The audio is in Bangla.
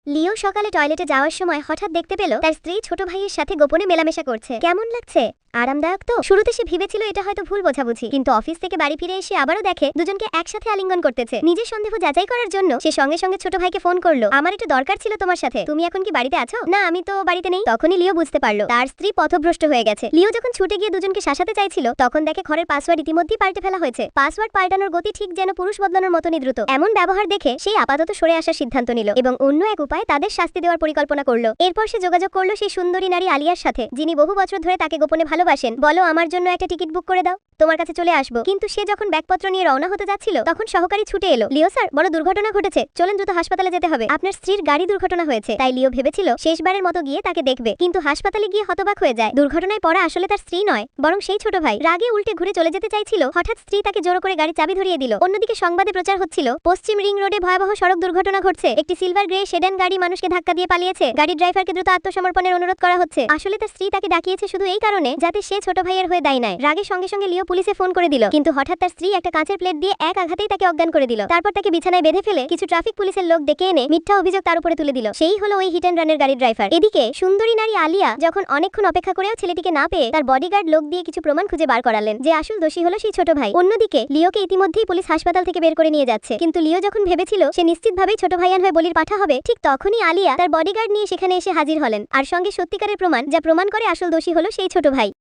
লিও সকালে টয়লেটে যাওয়ার সময় হঠাৎ দেখতে পেল তার স্ত্রী ছোট ভাইয়ের সাথে গোপনে মেলামেশা করছে। কেমন লাগছে? আরামদায়ক তো? শুরুতে সে ভেবেছিল এটা হয়তো ভুল বোঝাবুঝি, কিন্তু অফিস থেকে বাড়ি ফিরে এসে আবারও দেখে দুজনকে একসাথে আলিঙ্গন করতেছে। নিজের সন্দেহ যাচাই করার জন্য সে সঙ্গে সঙ্গে ছোট ভাইকে ফোন করলো। আমার একটু দরকার ছিল তোমার সাথে, তুমি এখন কি বাড়িতে আছো? না, আমি তো বাড়িতে নেই। তখনই লিও বুঝতে পারলো তার স্ত্রী পথভ্রষ্ট হয়ে গেছে। লিও যখন ছুটে গিয়ে দুজনকে শাসাতে চাইছিল, তখন দেখে ঘরের পাসওয়ার্ড ইতিমধ্যেই পাল্টে ফেলা হয়েছে। পাসওয়ার্ড পাল্টানোর গতি ঠিক যেন পুরুষ বদলানোর মতনই দ্রুত। এমন ব্যবহার দেখে সেই আপাতত সরে আসার সিদ্ধান্ত নিল এবং অন্য এক উপায়ে তাদের শাস্তি দেওয়ার পরিকল্পনা করলো। এরপর সে যোগাযোগ করলো সেই সুন্দরী নারী আলিয়ার সাথে, যিনি বহু বছর ধরে তাকে গোপনে ভালোবাসেন। বলো, আমার জন্য একটা টিকিট বুক করে দাও, তোমার কাছে চলে আসবো। কিন্তু সে যখন ব্যাগপত্র নিয়ে রওনা হতে যাচ্ছিল, তখন সহকারী ছুটে এলো। লিও স্যার, বড় দুর্ঘটনা ঘটেছে, চলেন দ্রুত হাসপাতালে যেতে হবে। আপনার স্ত্রীর গাড়ি দুর্ঘটনা হয়েছে। তাই লিও ভেবেছিল শেষবারের মতো গিয়ে তাকে দেখবে, কিন্তু হাসপাতালে গিয়ে হতবাক হয়ে যায়। দুর্ঘটনায় পড়া আসলে তার স্ত্রী নয়, বরং সেই ছোট ভাই। রাগে উল্টে ঘুরে চলে যেতে চাইছিল, হঠাৎ স্ত্রী তাকে জোর করে গাড়ি চাবি ধরিয়ে দিল। অন্যদিকে সংবাদে প্রচার হচ্ছিল পশ্চিম রিং রোডে ভয়াবহ সড়ক দুর্ঘটনা ঘটছে, একটি সিলভার গ্রে সেডান গাড়ি মানুষকে ধাক্কা দিয়ে পালিয়েছে। গাড়ির ড্রাইভারকে দ্রুত আত্মসমর্পণের অনুরোধ করা হচ্ছে। আসলে তার স্ত্রী তাকে ডাকিয়েছে শুধু এই কারণে যাতে সে ছোট ভাইয়ের হয়ে দায় নেয়। রাগে সঙ্গে সঙ্গে লিও পুলিশে ফোন করে দিল, কিন্তু হঠাৎ তার স্ত্রী একটা কাঁচের প্লেট দিয়ে এক আঘাতেই তাকে অজ্ঞান করে দিল। তারপর তাকে বিছানায় বেঁধে ফেলে কিছু ট্রাফিক পুলিশের লোক ডেকে এনে মিথ্যা অভিযোগ তার উপরে তুলে দিল। সেই হলো ওই হিট অ্যান্ড রানের গাড়ির ড্রাইভার। এদিকে সুন্দরী নারী আলিয়া যখন অনেকক্ষণ অপেক্ষা করেও ছেলেটিকে না পেয়ে তার বডিগার্ড লোক দিয়ে কিছু প্রমাণ খুঁজে বার করালেন যে আসল দোষী হলো সেই ছোট ভাই। অন্যদিকে লিওকে ইতিমধ্যেই পুলিশ হাসপাতাল থেকে বের করে নিয়ে যাচ্ছে, কিন্তু লিও যখন ভেবেছিল সে নিশ্চিতভাবেই ছোট ভাইয়ান হয়ে বলির পাঠা হবে, ঠিক তখনই আলিয়া তার বডিগার্ড নিয়ে সেখানে এসে হাজির হলেন, আর সঙ্গে সত্যিকারের প্রমাণ, যা প্রমাণ করে আসল দোষী হলো সেই ছোট ভাই।